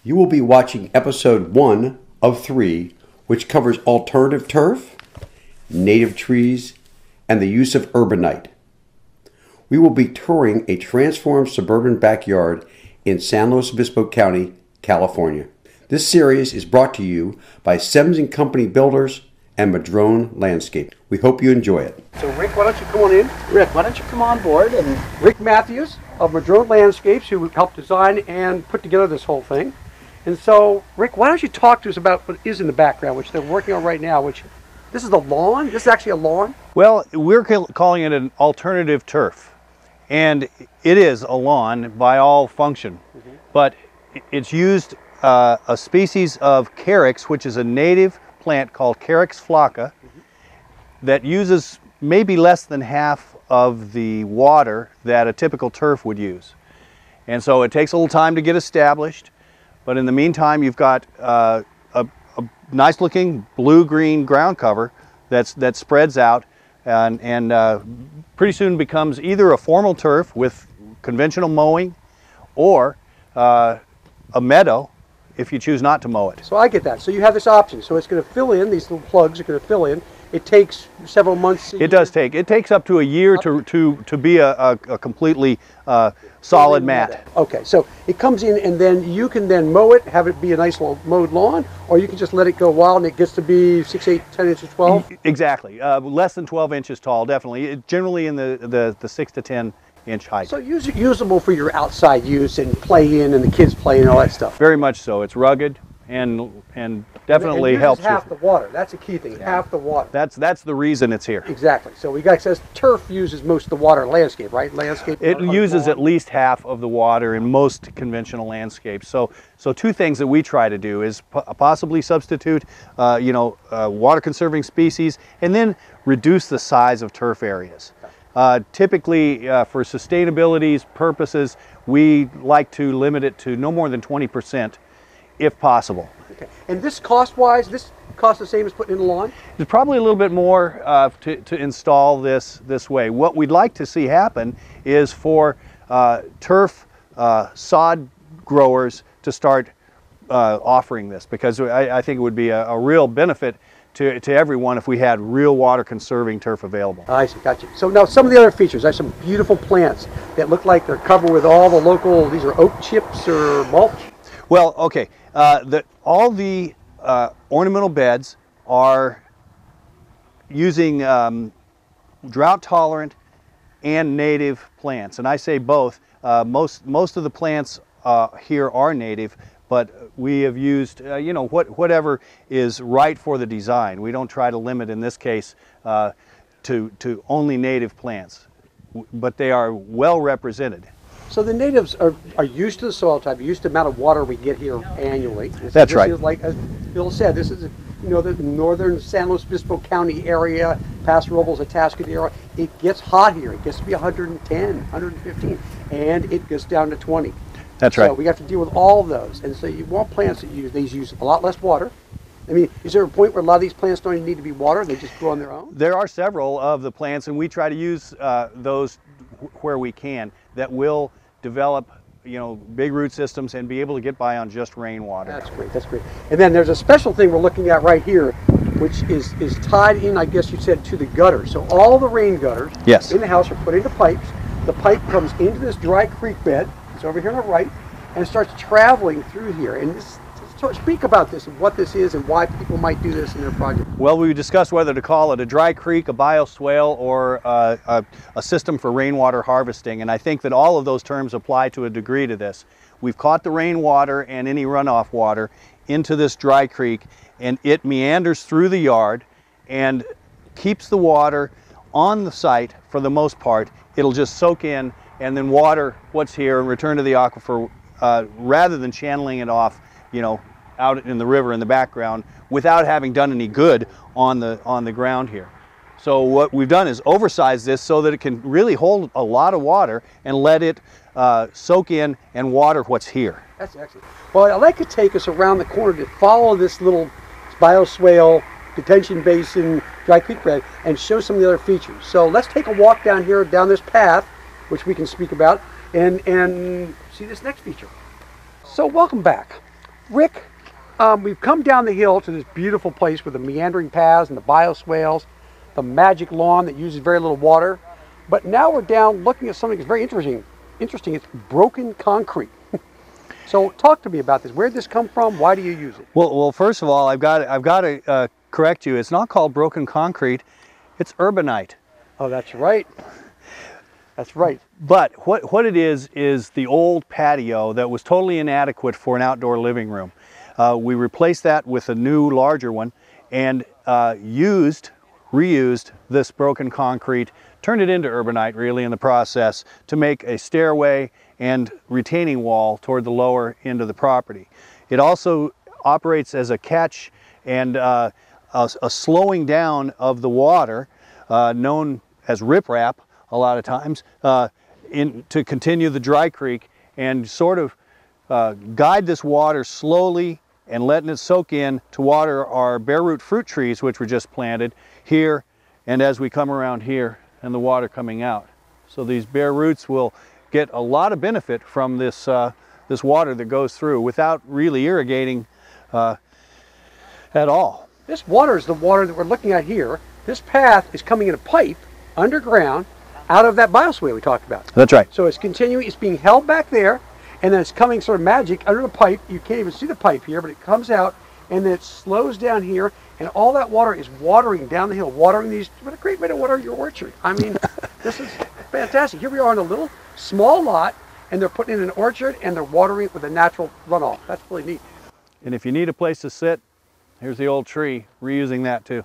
You will be watching episode 1 of 3, which covers alternative turf, native trees, and the use of Urbanite. We will be touring a transformed suburban backyard in San Luis Obispo County, California. This series is brought to you by Semmes & Company Builders and Madrone Landscape. We hope you enjoy it. So Rick, why don't you come on in? Rick, why don't you come on board? And Rick Matthews of Madrone Landscapes, who helped design and put together this whole thing. And so, Rick, why don't you talk to us about what is in the background, which they're working on right now, which, this is the lawn? This is actually a lawn? Well, we're calling it an alternative turf. And it is a lawn by all function. But it's used a species of carex, which is a native plant called Carex flocka, that uses maybe less than half of the water that a typical turf would use. And so it takes a little time to get established, but in the meantime you've got a nice looking blue-green ground cover that spreads out and pretty soon becomes either a formal turf with conventional mowing or a meadow if you choose not to mow it. So I get that. So you have this option. So it's going to fill in, these little plugs are going to fill in. It takes several months. It takes up to a year to be a completely solid mat. Okay, so it comes in and then you can then mow it, have it be a nice little mowed lawn, or you can just let it go wild and it gets to be 6, 8, 10 inches, 12? Exactly. Less than 12 inches tall, definitely. Generally in the 6 to 10 inch height. So usable for your outside use and play in and the kids play and all that stuff. Very much so. It's rugged and definitely helps. Half the water. That's a key thing. Yeah. Half the water. That's the reason it's here. Exactly. So we got says turf uses most of the water in landscape, right? Landscape. It uses at least half of the water in most conventional landscapes. So two things that we try to do is possibly substitute, water conserving species, and then reduce the size of turf areas. Typically, for sustainability purposes, we like to limit it to no more than 20%, if possible. Okay. And this cost-wise, this costs the same as putting in a lawn? It's probably a little bit more to install this way. What we'd like to see happen is for turf sod growers to start offering this, because I think it would be a real benefit to everyone if we had real water conserving turf available. I see, gotcha. So now some of the other features, there's some beautiful plants that look like they're covered with all the local, these are oak chips or mulch? Well, okay, all the ornamental beds are using drought tolerant and native plants, and I say both. Most of the plants here are native, but we have used, whatever is right for the design. We don't try to limit, in this case, to only native plants, but they are well represented. So the natives are used to the soil type, used to the amount of water we get here annually. That's right. This is like, as Bill said, this is the northern San Luis Obispo County area, Paso Robles, Atascocita area. It gets hot here. It gets to be 110, 115, and it gets down to 20. That's right. So we have to deal with all of those. And so you want plants that use a lot less water. I mean, is there a point where a lot of these plants don't even need to be watered? They just grow on their own? There are several of the plants, and we try to use those where we can, that will develop big root systems and be able to get by on just rainwater. That's great, that's great. And then there's a special thing we're looking at right here, which is tied in, I guess you said, to the gutter. So all the rain gutters in the house are put into pipes. The pipe comes into this dry creek bed. It's over here on the right, and it starts traveling through here. And speak about this and what this is and why people might do this in their project. Well, we discussed whether to call it a dry creek, a bioswale, or a system for rainwater harvesting, and I think that all of those terms apply to a degree to this. We've caught the rainwater and any runoff water into this dry creek, and it meanders through the yard and keeps the water on the site for the most part. It'll just soak in and then water what's here and return to the aquifer rather than channeling it off, out in the river in the background without having done any good on the ground here. So what we've done is oversize this so that it can really hold a lot of water and let it soak in and water what's here. That's excellent. Well, I'd like to take us around the corner to follow this little bioswale, detention basin, dry creek bed, and show some of the other features. So let's take a walk down here, down this path, which we can speak about, and see this next feature. So welcome back. Rick, we've come down the hill to this beautiful place with the meandering paths and the bioswales, the magic lawn that uses very little water. But now we're down looking at something that's very interesting. It's broken concrete. So talk to me about this. Where did this come from? Why do you use it? Well, first of all, I've got to correct you. It's not called broken concrete. It's Urbanite. Oh, that's right. That's right. But what it is the old patio that was totally inadequate for an outdoor living room. We replaced that with a new, larger one, and reused this broken concrete, turned it into Urbanite really in the process to make a stairway and retaining wall toward the lower end of the property. It also operates as a catch and a slowing down of the water, known as riprap a lot of times, to continue the dry creek and sort of guide this water slowly and letting it soak in to water our bare root fruit trees, which were just planted here, and as we come around here and the water coming out. So these bare roots will get a lot of benefit from this, this water that goes through without really irrigating at all. This water is the water that we're looking at here. This path is coming in a pipe underground out of that bioswale we talked about. That's right. So it's continuing, it's being held back there, and then it's coming sort of magic under the pipe. You can't even see the pipe here, but it comes out, and then it slows down here, and all that water is watering down the hill, watering these. What a great way to water your orchard. I mean, this is fantastic. Here we are in a little small lot, and they're putting in an orchard, and they're watering it with a natural runoff. That's really neat. And if you need a place to sit, here's the old tree, reusing that too.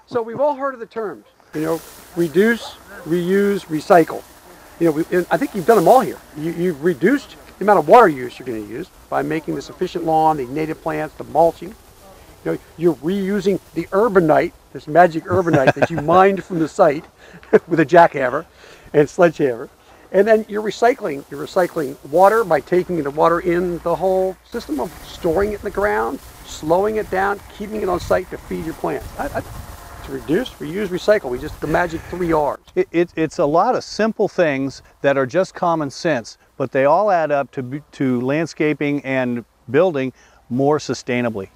So we've all heard of the terms, you know, reduce, reuse, recycle. You know, I think you've done them all here. You've reduced the amount of water use you're going to use by making this efficient lawn, the native plants, the mulching. You know, you're reusing the Urbanite, this magic Urbanite that you mined from the site with a jackhammer and sledgehammer. And then you're recycling water by taking the water in the whole system of storing it in the ground, slowing it down, keeping it on site to feed your plants. To reduce, reuse, recycle. The magic 3 R's. It's a lot of simple things that are just common sense, but they all add up to landscaping and building more sustainably.